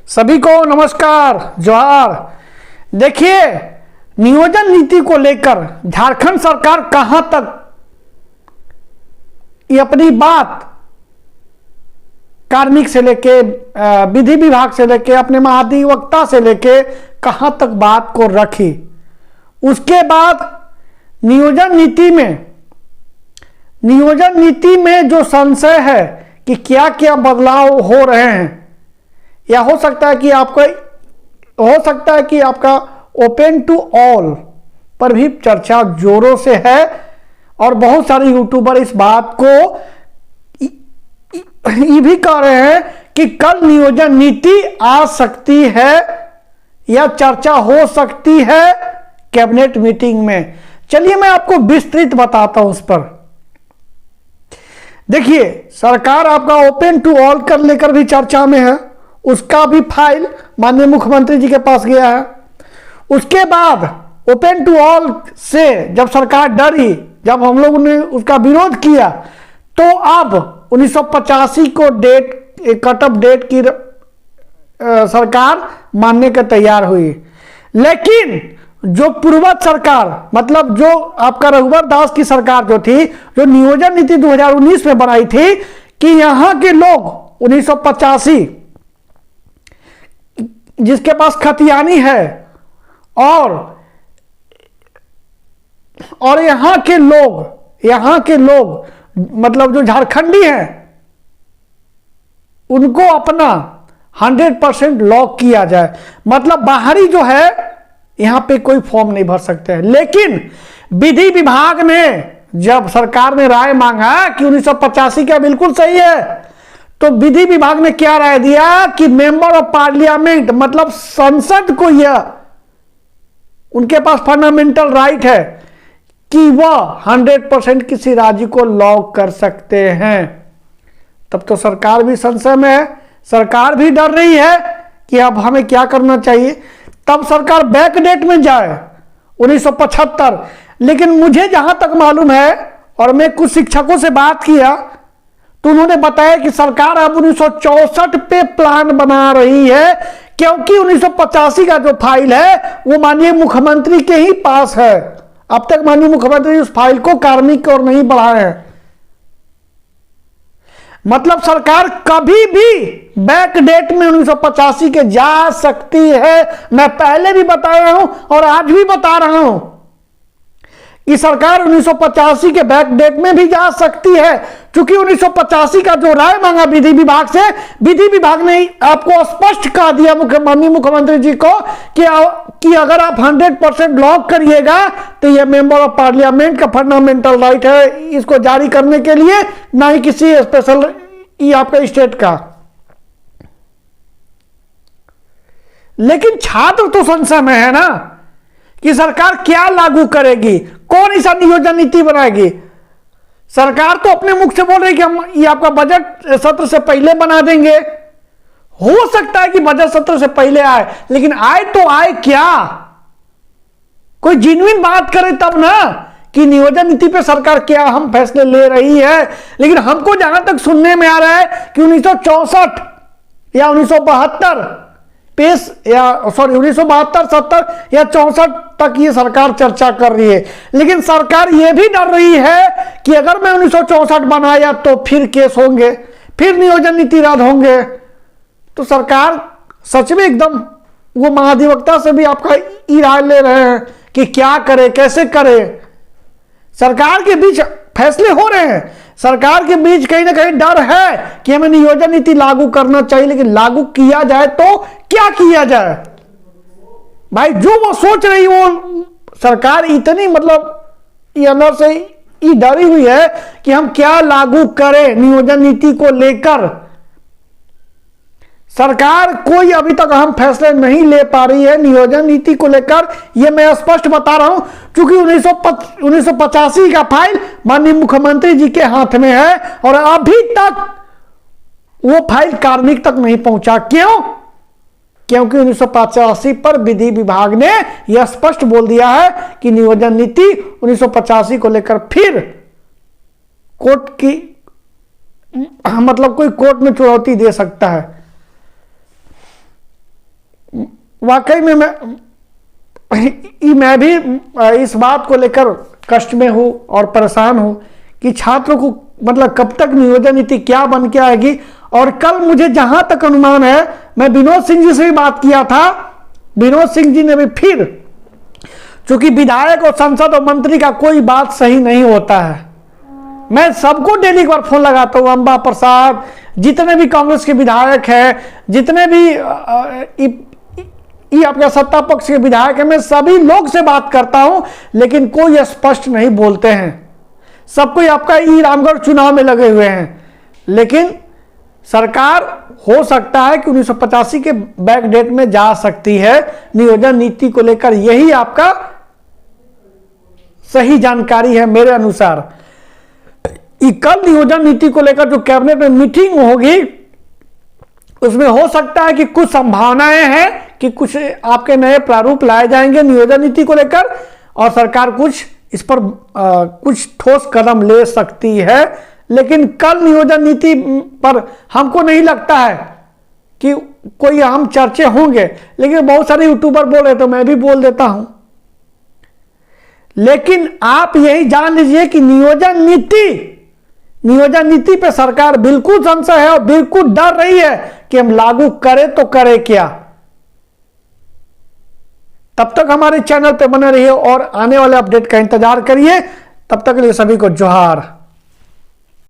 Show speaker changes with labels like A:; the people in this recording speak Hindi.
A: सभी को नमस्कार जोहार। देखिए, नियोजन नीति को लेकर झारखंड सरकार कहां तक ये अपनी बात कार्मिक से लेके विधि विभाग से लेके अपने महाधिवक्ता से लेके कहां तक बात को रखी। उसके बाद नियोजन नीति में जो संशय है कि क्या क्या बदलाव हो रहे हैं, या हो सकता है कि आपका ओपन टू ऑल पर भी चर्चा जोरों से है और बहुत सारे यूट्यूबर इस बात को ये भी कह रहे हैं कि कल नियोजन नीति आ सकती है या चर्चा हो सकती है कैबिनेट मीटिंग में। चलिए मैं आपको विस्तृत बताता हूं उस पर। देखिए, सरकार आपका ओपन टू ऑल कर लेकर भी चर्चा में है, उसका भी फाइल माननीय मुख्यमंत्री जी के पास गया है। उसके बाद ओपन टू ऑल से जब सरकार डरी, जब हम लोगों ने उसका विरोध किया, तो अब 1985 को कट ऑफ डेट की सरकार मानने के तैयार हुई। लेकिन जो पूर्वज सरकार, मतलब जो आपका रघुवर दास की सरकार जो थी, जो नियोजन नीति 2019 में बनाई थी कि यहां के लोग 1985 जिसके पास खतियानी है और यहां के लोग मतलब जो झारखंडी हैं, उनको अपना 100% लॉक किया जाए। मतलब बाहरी जो है यहां पे कोई फॉर्म नहीं भर सकते हैं। लेकिन विधि विभाग ने जब सरकार ने राय मांगा कि 1985 क्या बिल्कुल सही है, तो विधि विभाग ने क्या राय दिया कि मेंबर ऑफ पार्लियामेंट मतलब संसद को यह उनके पास फंडामेंटल राइट है कि वह 100% किसी राज्य को लॉक कर सकते हैं। तब तो सरकार भी संशय में है, सरकार भी डर रही है कि अब हमें क्या करना चाहिए। तब सरकार बैकडेट में जाए 1975। लेकिन मुझे जहां तक मालूम है और मैं कुछ शिक्षकों से बात किया तो उन्होंने बताया कि सरकार अब 1964 पे प्लान बना रही है, क्योंकि 1985 का जो फाइल है वो माननीय मुख्यमंत्री के ही पास है। अब तक माननीय मुख्यमंत्री उस फाइल को कार्मिक की ओर नहीं बढ़ाए हैं। मतलब सरकार कभी भी बैक डेट में 1985 के जा सकती है। मैं पहले भी बताया हूं और आज भी बता रहा हूं कि सरकार 1985 के बैक डेट में भी जा सकती है, क्योंकि 1985 का जो राय मांगा विधि विभाग से, विधि विभाग ने आपको स्पष्ट कह दिया माननीय मुख्यमंत्री जी को कि अगर आप 100% लॉक करिएगा तो यह मेंबर ऑफ पार्लियामेंट का फंडामेंटल राइट है इसको जारी करने के लिए, ना ही किसी स्पेशल ये आपका स्टेट का। लेकिन छात्र तो संशय में है ना कि सरकार क्या लागू करेगी, कौन ऐसा नियोजन नीति बनाएगी। सरकार तो अपने मुख से बोल रही कि हम ये आपका बजट सत्र से पहले बना देंगे। हो सकता है कि बजट सत्र से पहले आए, लेकिन आए तो आए क्या, कोई जेन्युइन बात करे तब ना कि नियोजन नीति पे सरकार क्या हम फैसले ले रही है। लेकिन हमको जहां तक सुनने में आ रहा है कि 1964 या 1972 पेश या 1972, 70 या 64 तक ये सरकार चर्चा कर रही है। लेकिन सरकार ये भी डर रही है कि अगर मैं 1964 बनाया तो फिर केस होंगे, फिर नियोजन नीति रद्द होंगे। तो सरकार सच में एकदम वो महाधिवक्ता से भी आपका राय ले रहे हैं कि क्या करे, कैसे करे। सरकार के बीच फैसले हो रहे हैं, सरकार के बीच कहीं ना कहीं डर है कि हमें नियोजन नीति लागू करना चाहिए, लेकिन लागू किया जाए तो क्या किया जाए। भाई जो वो सोच रही वो सरकार इतनी मतलब ये अंदर से ये डरी हुई है कि हम क्या लागू करें नियोजन नीति को लेकर। सरकार कोई अभी तक अहम फैसले नहीं ले पा रही है नियोजन नीति को लेकर। यह मैं स्पष्ट बता रहा हूं, क्योंकि 1985 का फाइल माननीय मुख्यमंत्री जी के हाथ में है और अभी तक वो फाइल कार्मिक तक नहीं पहुंचा। क्यों? क्योंकि 1985 पर विधि विभाग ने यह स्पष्ट बोल दिया है कि नियोजन नीति 1985 को लेकर फिर कोर्ट की मतलब कोई कोर्ट में चुनौती दे सकता है। वाकई में मैं भी इस बात को लेकर कष्ट में हूं और परेशान हूं कि छात्रों को मतलब कब तक नियोजन नीति क्या बन के आएगी। और कल मुझे जहां तक अनुमान है, मैं विनोद सिंह जी से भी बात किया था, विनोद सिंह जी ने भी फिर, चूंकि विधायक और सांसद और मंत्री का कोई बात सही नहीं होता है, मैं सबको डेली एक बार फोन लगाता हूं, अंबा प्रसाद, जितने भी कांग्रेस के विधायक हैं, जितने भी आपका सत्ता पक्ष के विधायक हैं, मैं सभी लोग से बात करता हूं, लेकिन कोई स्पष्ट नहीं बोलते हैं। सब कोई आपका रामगढ़ चुनाव में लगे हुए हैं। लेकिन सरकार हो सकता है कि 1985 के बैक डेट में जा सकती है नियोजन नीति को लेकर, यही आपका सही जानकारी है मेरे अनुसार। कल नियोजन नीति को लेकर जो कैबिनेट में मीटिंग होगी, उसमें हो सकता है कि कुछ संभावनाएं हैं कि कुछ आपके नए प्रारूप लाए जाएंगे नियोजन नीति को लेकर, और सरकार कुछ इस पर कुछ ठोस कदम ले सकती है। लेकिन कल नियोजन नीति पर हमको नहीं लगता है कि कोई अहम चर्चे होंगे, लेकिन बहुत सारे यूट्यूबर बोल रहे तो मैं भी बोल देता हूं। लेकिन आप यही जान लीजिए कि नियोजन नीति पे सरकार बिल्कुल संशय है और बिल्कुल डर रही है कि हम लागू करें तो करें क्या। तब तक हमारे चैनल पे बने रहिए और आने वाले अपडेट का इंतजार करिए। तब तक के लिए सभी को जोहार।